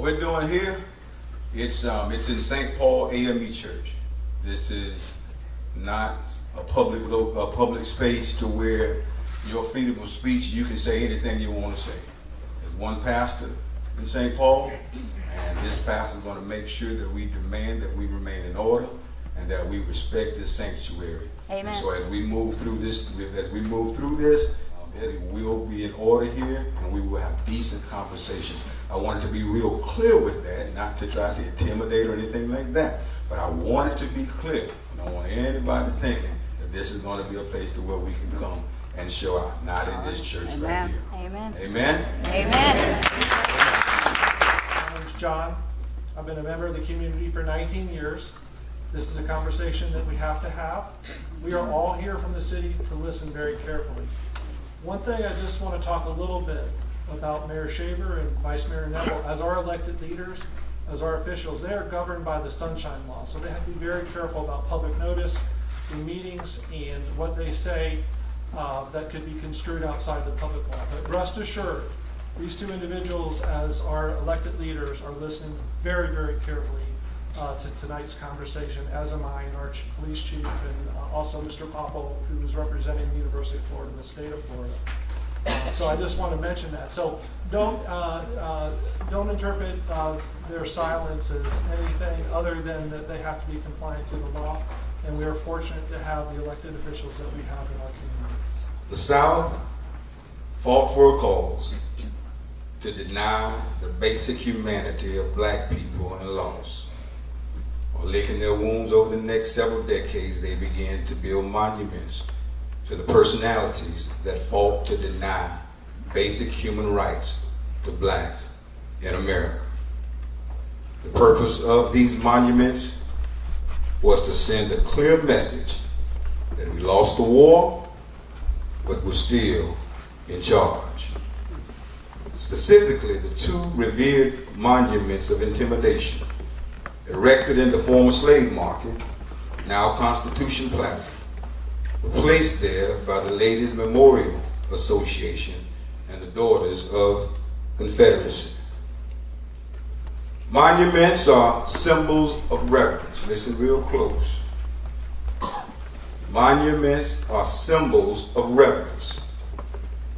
we're doing here, it's in St Paul AME Church. This is not a public space to where your freedom of speech, you can say anything you want to say. There's one pastor in St. Paul, and this pastor is going to make sure that we demand that we remain in order and that we respect this sanctuary. Amen. And so as we move through this, it will be in order here, and we will have decent conversation. I wanted to be real clear with that, not to try to intimidate or anything like that, but I wanted to be clear. I don't want anybody thinking that this is going to be a place to where we can come and show out. Not in this church. Amen. Right here. Amen. Amen. Amen. My name's John. I've been a member of the community for 19 years. This is a conversation that we have to have. We are all here from the city to listen very carefully. One thing I just want to talk a little bit about Mayor Shaver and Vice Mayor Neville. As our elected leaders, as our officials, they are governed by the Sunshine Law. So they have to be very careful about public notice in meetings and what they say that could be construed outside the public law. But rest assured, these two individuals, as our elected leaders, are listening very, very carefully to tonight's conversation, as am I, and our police chief, and also Mr. Popple, who is representing the University of Florida in the state of Florida. So I just want to mention that. So don't interpret their silence as anything other than that they have to be compliant to the law. And we are fortunate to have the elected officials that we have in our community. The South fought for a cause to deny the basic humanity of black people and lost. While licking their wounds over the next several decades, they began to build monuments to the personalities that fought to deny basic human rights to blacks in America. The purpose of these monuments was to send a clear message that we lost the war, but we're still in charge. Specifically, the two revered monuments of intimidation erected in the former slave market, now Constitution Plaza, were placed there by the Ladies Memorial Association and the Daughters of Confederacy. Monuments are symbols of reverence. Listen real close. Monuments are symbols of reverence.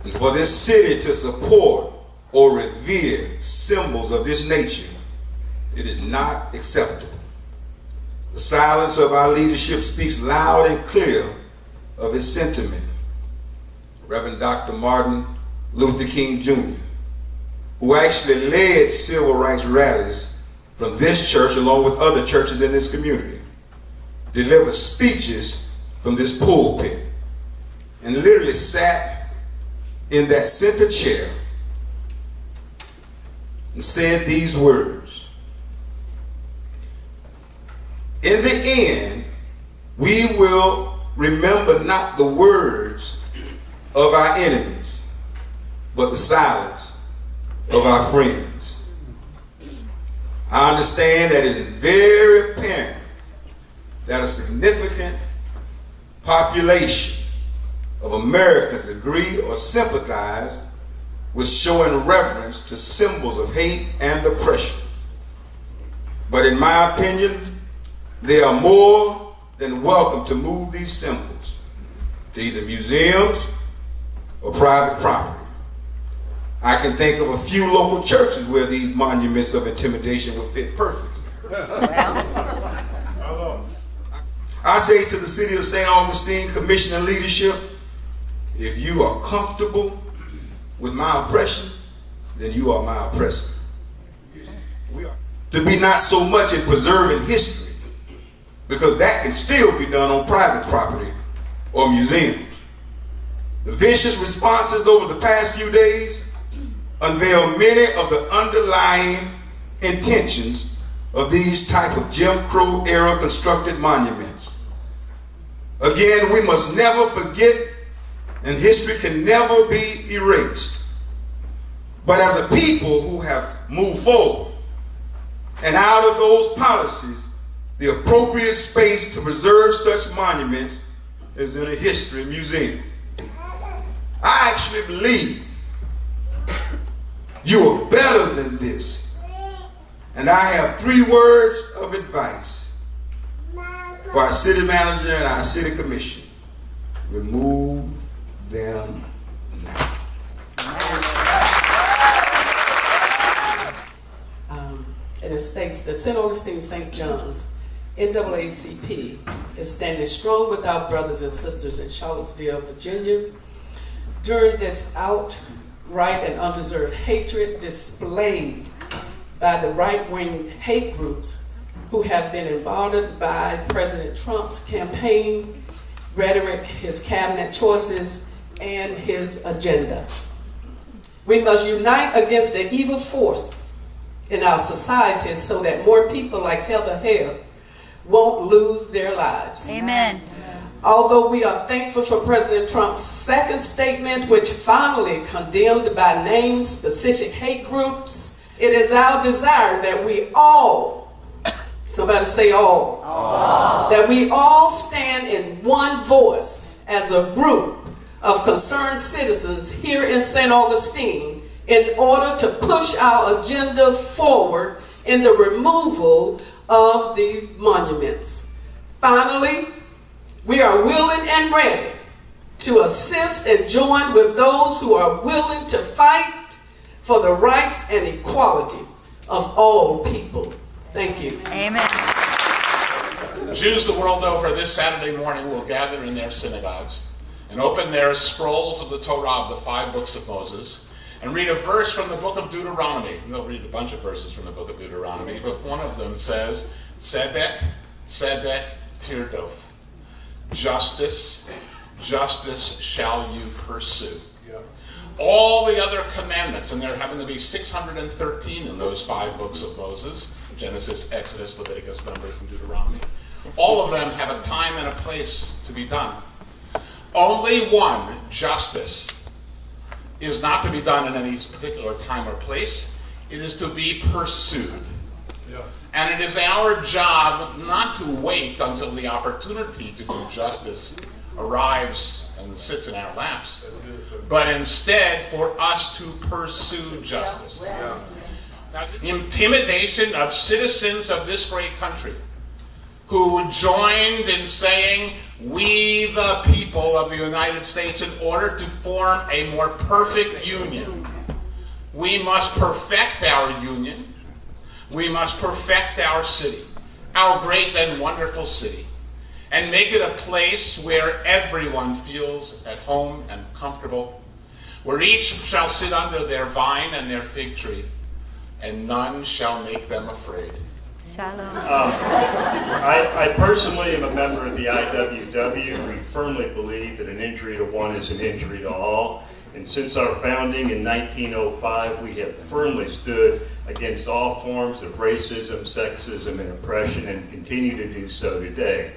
And for this city to support or revere symbols of this nature, it is not acceptable. The silence of our leadership speaks loud and clear of its sentiment. Reverend Dr. Martin Luther King Jr., who actually led civil rights rallies from this church along with other churches in this community, delivered speeches from this pulpit and literally sat in that center chair and said these words: "In the end, we will remember not the words of our enemies, but the silence of our friends." I understand that it is very apparent that a significant population of Americans agree or sympathize with showing reverence to symbols of hate and oppression. But in my opinion, they are more than welcome to move these symbols to either museums or private property. I can think of a few local churches where these monuments of intimidation would fit perfectly. I say to the city of St. Augustine Commission and leadership, if you are comfortable with my oppression, then you are my oppressor. We are to be not so much in preserving history, because that can still be done on private property or museums. The vicious responses over the past few days unveil many of the underlying intentions of these type of Jim Crow era constructed monuments. Again, we must never forget, and history can never be erased. But as a people who have moved forward and out of those policies, the appropriate space to preserve such monuments is in a history museum. I actually believe you are better than this. And I have 3 words of advice for our city manager and our city commission. Remove them now. And it states that St. Augustine St. John's NAACP is standing strong with our brothers and sisters in Charlottesville, Virginia, during this outright and undeserved hatred displayed by the right-wing hate groups who have been emboldened by President Trump's campaign rhetoric, his cabinet choices, and his agenda. We must unite against the evil forces in our society so that more people like Heather Hare won't lose their lives. Amen. Although we are thankful for President Trump's second statement, which finally condemned by name specific hate groups, it is our desire that we all, somebody say all, that we all stand in one voice as a group of concerned citizens here in St. Augustine in order to push our agenda forward in the removal of these monuments. Finally, we are willing and ready to assist and join with those who are willing to fight for the rights and equality of all people. Thank you. Amen. Jews the world over this Saturday morning will gather in their synagogues and open their scrolls of the Torah, of the 5 books of Moses, and read a verse from the book of Deuteronomy. They'll read a bunch of verses from the book of Deuteronomy, but one of them says, Tzedek, Tzedek, Tirdof. Justice, justice shall you pursue. All the other commandments, and there happen to be 613 in those 5 books of Moses, Genesis, Exodus, Leviticus, Numbers, and Deuteronomy, all of them have a time and a place to be done. Only one, justice, is not to be done in any particular time or place. It is to be pursued. And it is our job not to wait until the opportunity to do justice arrives and sits in our laps, but instead for us to pursue justice. Now, the intimidation of citizens of this great country who joined in saying, we the people of the United States, in order to form a more perfect union, we must perfect our union. We must perfect our city, our great and wonderful city, and make it a place where everyone feels at home and comfortable, where each shall sit under their vine and their fig tree, and none shall make them afraid. Shalom. I personally am a member of the IWW. We firmly believe that an injury to one is an injury to all. And since our founding in 1905, we have firmly stood against all forms of racism, sexism, and oppression, and continue to do so today.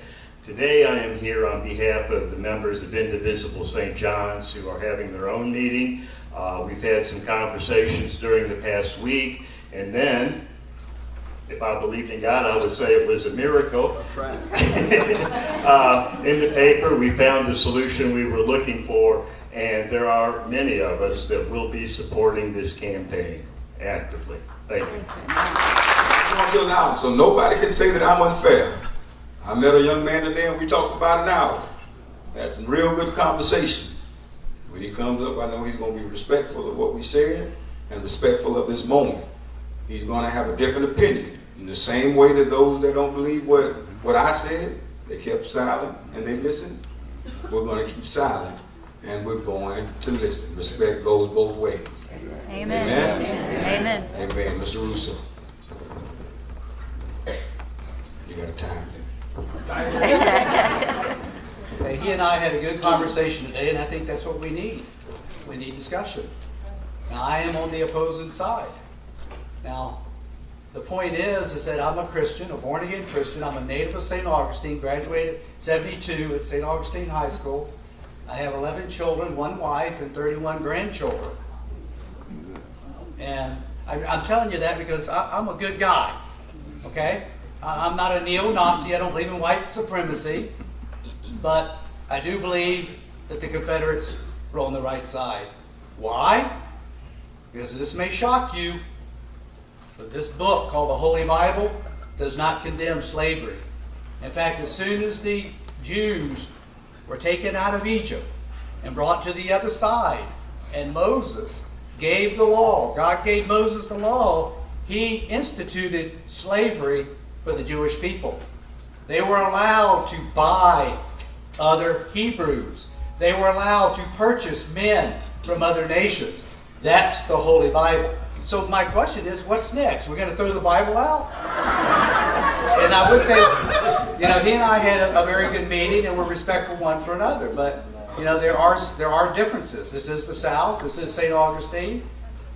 Today I am here on behalf of the members of Indivisible St. John's who are having their own meeting. We've had some conversations during the past week, and then, if I believed in God, I would say it was a miracle. That's right. In the paper, we found the solution we were looking for, and there are many of us that will be supporting this campaign actively. Thank you. Until now, so nobody can say that I'm unfair. I met a young man today and we talked about an hour. Had some real good conversation. When he comes up, I know he's going to be respectful of what we said and respectful of this moment. He's going to have a different opinion. In the same way that those that don't believe what I said, they kept silent and they listened. We're going to keep silent and we're going to listen. Respect goes both ways. Amen. Amen. Amen. Amen. Mr. Russo. You got a time limit. Hey, he and I had a good conversation today, and I think that's what we need. We need discussion. Now, I am on the opposing side. Now, the point is that I'm a Christian, a born-again Christian. I'm a native of St. Augustine, graduated 72 at St. Augustine High School. I have 11 children, 1 wife, and 31 grandchildren. And I'm telling you that because I'm a good guy, okay? I'm not a neo-Nazi. I don't believe in white supremacy. But I do believe that the Confederates were on the right side. Why? Because this may shock you. But this book called the Holy Bible does not condemn slavery. In fact, as soon as the Jews were taken out of Egypt and brought to the other side, and Moses gave the law, God gave Moses the law, he instituted slavery for the Jewish people. They were allowed to buy other Hebrews. They were allowed to purchase men from other nations. That's the Holy Bible. So my question is, what's next? We're going to throw the Bible out? And I would say, he and I had a very good meeting, and we're respectful one for another. But, there are differences. This is the South. This is St. Augustine.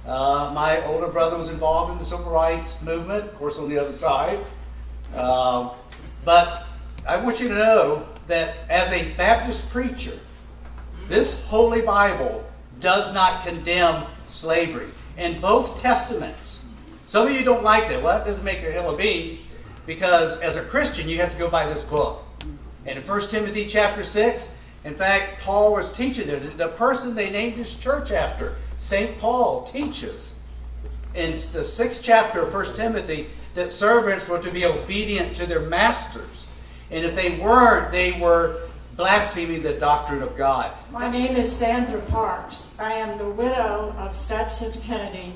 My older brother was involved in the civil rights movement, of course, on the other side. But I want you to know that as a Baptist preacher, this Holy Bible does not condemn slavery. In both Testaments, some of you don't like that. Well, that doesn't make a hill of beans, because as a Christian, you have to go by this book. And in 1 Timothy chapter 6, in fact, Paul was teaching it. The person they named his church after, St. Paul, teaches in the 6th chapter of 1 Timothy that servants were to be obedient to their masters. And if they weren't, they were blaspheming the doctrine of God. My name is Sandra Parks. I am the widow of Stetson Kennedy,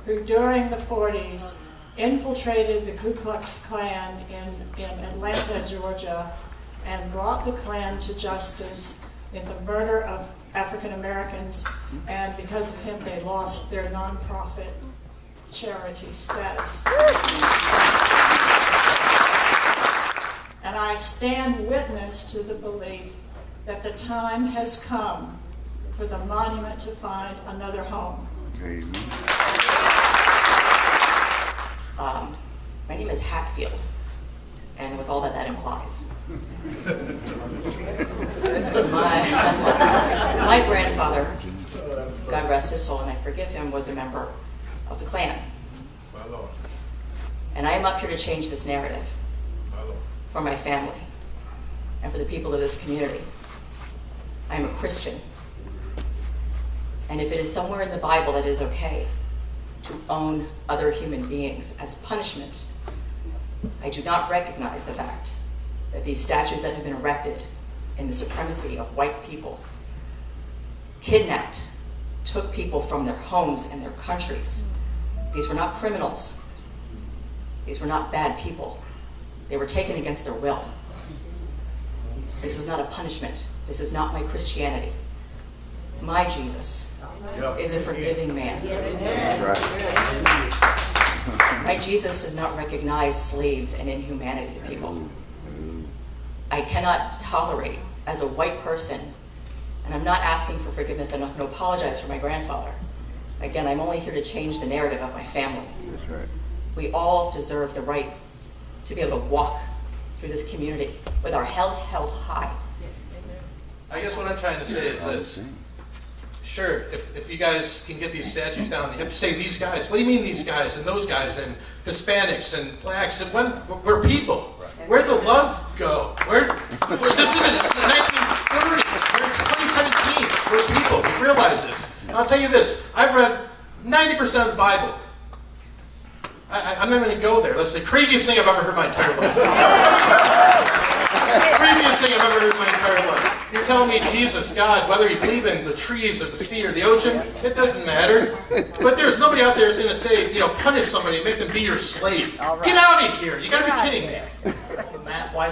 who during the 40s infiltrated the Ku Klux Klan in Atlanta, Georgia, and brought the Klan to justice in the murder of African Americans, and because of him they lost their nonprofit charity status. And I stand witness to the belief that the time has come for the monument to find another home. My name is Hatfield, and with all that implies. My grandfather, God rest his soul and I forgive him, was a member of the Klan. And I am up here to change this narrative for my family and for the people of this community. I am a Christian. And if it is somewhere in the Bible that it is okay to own other human beings as punishment, I do not recognize the fact that these statues that have been erected in the supremacy of white people kidnapped, took people from their homes and their countries. These were not criminals. These were not bad people. They were taken against their will. This was not a punishment. This is not my Christianity. My Jesus is a forgiving man. My Jesus does not recognize slaves and inhumanity to people. I cannot tolerate, as a white person, and I'm not asking for forgiveness, I'm not going to apologize for my grandfather. Again, I'm only here to change the narrative of my family. That's right. We all deserve the right to be able to walk through this community with our head held high. I guess what I'm trying to say is this. Sure, if you guys can get these statues down, you have to say these guys. What do you mean these guys and those guys and Hispanics and blacks? And we're people. Where'd the love go? This isn't 1930. We're in 2017. We're people. We realize this. And I'll tell you this. I've read 90% of the Bible. I'm not going to go there. That's the craziest thing I've ever heard in my entire life. Craziest thing I've ever heard in my entire life. You're telling me Jesus, God, whether you believe in the trees or the sea or the ocean, it doesn't matter. But there's nobody out there who's going to say, punish somebody and make them be your slave. Right. Get out of here. You got to be kidding me. Why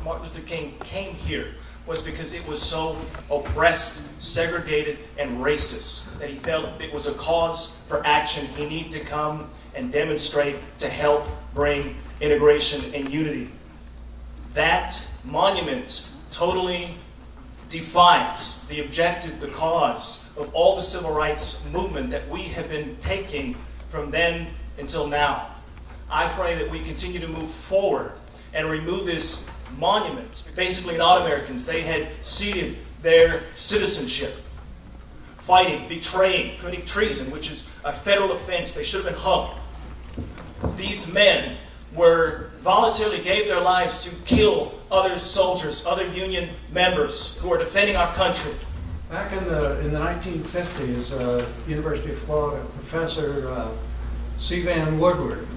Martin Luther King came here was because it was so oppressed, segregated, and racist that he felt it was a cause for action. He needed to come and demonstrate to help bring integration and unity. That monument totally defies the objective, the cause of all the civil rights movement that we have been taking from then until now. I pray that we continue to move forward and remove this monument. Basically, non-Americans, they had ceded their citizenship, fighting, betraying, committing treason, which is a federal offense. They should have been hung. These men voluntarily gave their lives to kill other soldiers, other Union members who are defending our country. Back in the 1950s, University of Florida, Professor C. Vann Woodward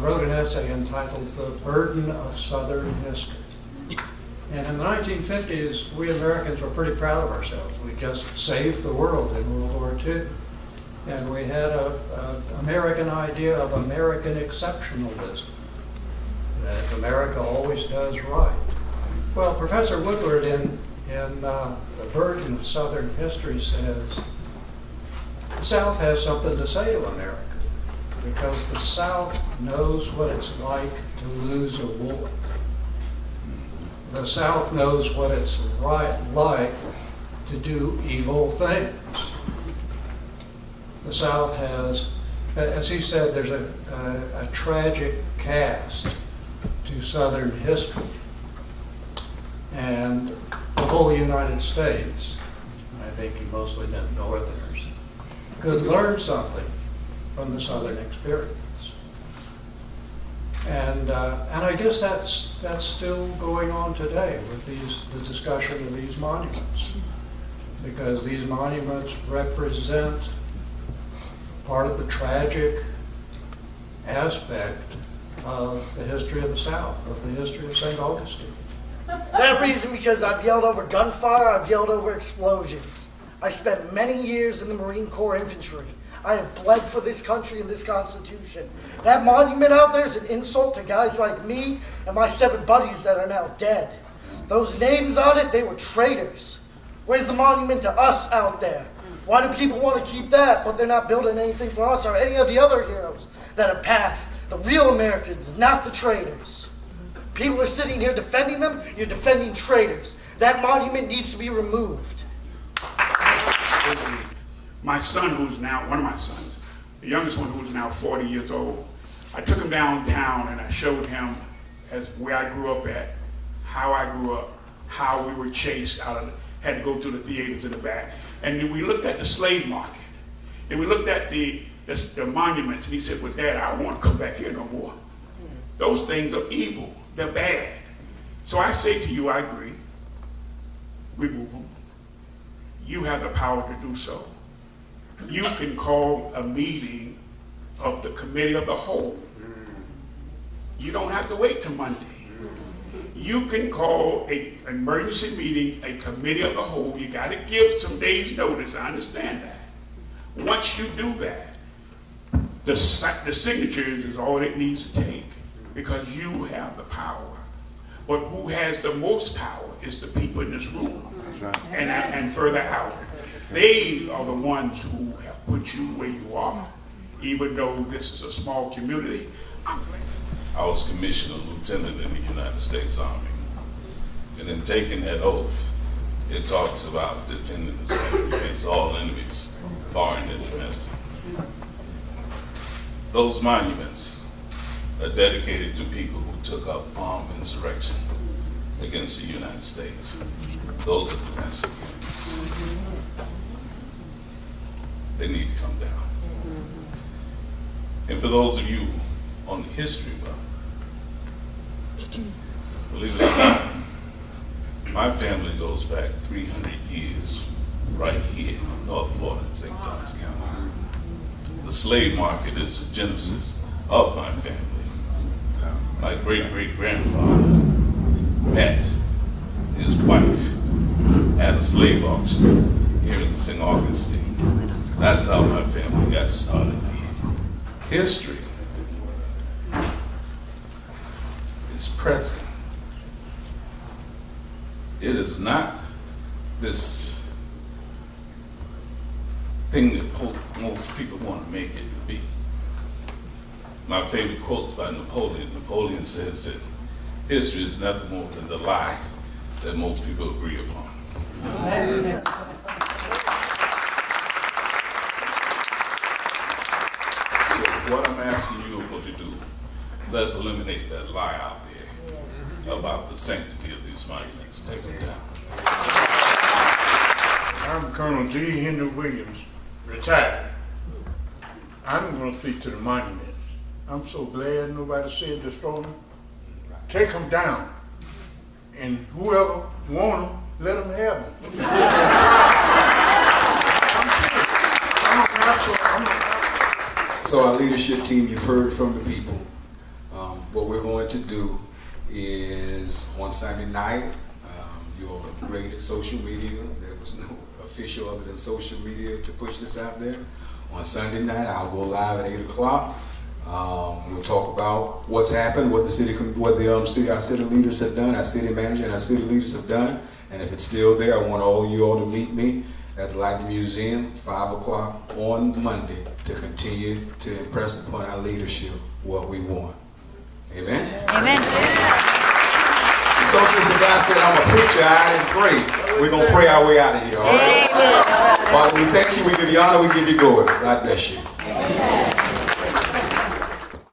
wrote an essay entitled The Burden of Southern History. And in the 1950s, we Americans were pretty proud of ourselves. We just saved the world in World War II. And we had an American idea of American exceptionalism, that America always does right. Well, Professor Woodward in The Burden of Southern History says, the South has something to say to America, because the South knows what it's like to lose a war. The South knows what it's like to do evil things. The South has, as he said, there's a tragic cast to Southern history. And the whole United States, I think he mostly meant Northerners, could learn something from the Southern experience. And I guess that's still going on today with the discussion of these monuments, because these monuments represent part of the tragic aspect of the history of the South, of the history of St. Augustine. That reason because I've yelled over gunfire, I've yelled over explosions. I spent many years in the Marine Corps infantry. I have bled for this country and this Constitution. That monument out there is an insult to guys like me and my 7 buddies that are now dead. Those names on it, they were traitors. Where's the monument to us out there? Why do people want to keep that, but they're not building anything for us or any of the other heroes that have passed? The real Americans, not the traitors. People are sitting here defending them, you're defending traitors. That monument needs to be removed. My son, who's now, one of my sons, the youngest one who's now 40 years old, I took him downtown and I showed him where I grew up at, how I grew up, how we were chased out of, had to go through the theaters in the back. And then we looked at the slave market. And we looked at the monuments, and he said, well, Dad, I don't want to come back here no more. Those things are evil. They're bad. So I say to you, I agree. Remove them. You have the power to do so. You can call a meeting of the committee of the whole. You don't have to wait till Monday. You can call an emergency meeting, a committee of the whole. You got to give some days' notice. I understand that. Once you do that, the signatures is all it needs to take, because you have the power. But who has the most power is the people in this room and further out. They are the ones who have put you where you are, even though this is a small community. I was commissioned a lieutenant in the United States Army. And in taking that oath, it talks about defending the country against all enemies, foreign and domestic. Those monuments are dedicated to people who took up armed insurrection against the United States. Those are domestic enemies. They need to come down. And for those of you on the history buff, believe it or not, my family goes back 300 years right here in North Florida, St. Johns County. The slave market is the genesis of my family. My great-great-grandfather met his wife at a slave auction here in St. Augustine. That's how my family got started here. History is present. It is not this thing that most people want to make it to be. My favorite quote is by Napoleon. Napoleon says that history is nothing more than the lie that most people agree upon. So what I'm asking you to do, let's eliminate that lie out there about the sanctity of these monuments. Take them down. I'm Colonel G. Henry Williams, retired. I'm going to speak to the monuments. I'm so glad nobody said destroy them. Take them down. And whoever want them, let them have them. So our leadership team, you've heard from the people. What we're going to do is on Sunday night, you all are great at social media. There was no official other than social media to push this out there. On Sunday night, I'll go live at 8 o'clock. We'll talk about what's happened, what our city leaders have done, our city manager and our city leaders have done. And if it's still there, I want all of you all to meet me at the Lightning Museum, 5 o'clock on Monday, to continue to impress upon our leadership what we want. Amen? Amen. And so since the guy said I'm a preacher, I didn't pray. We're going to pray our way out of here, all right? Father, we thank you, we give you honor, we give you glory. God bless you. Amen.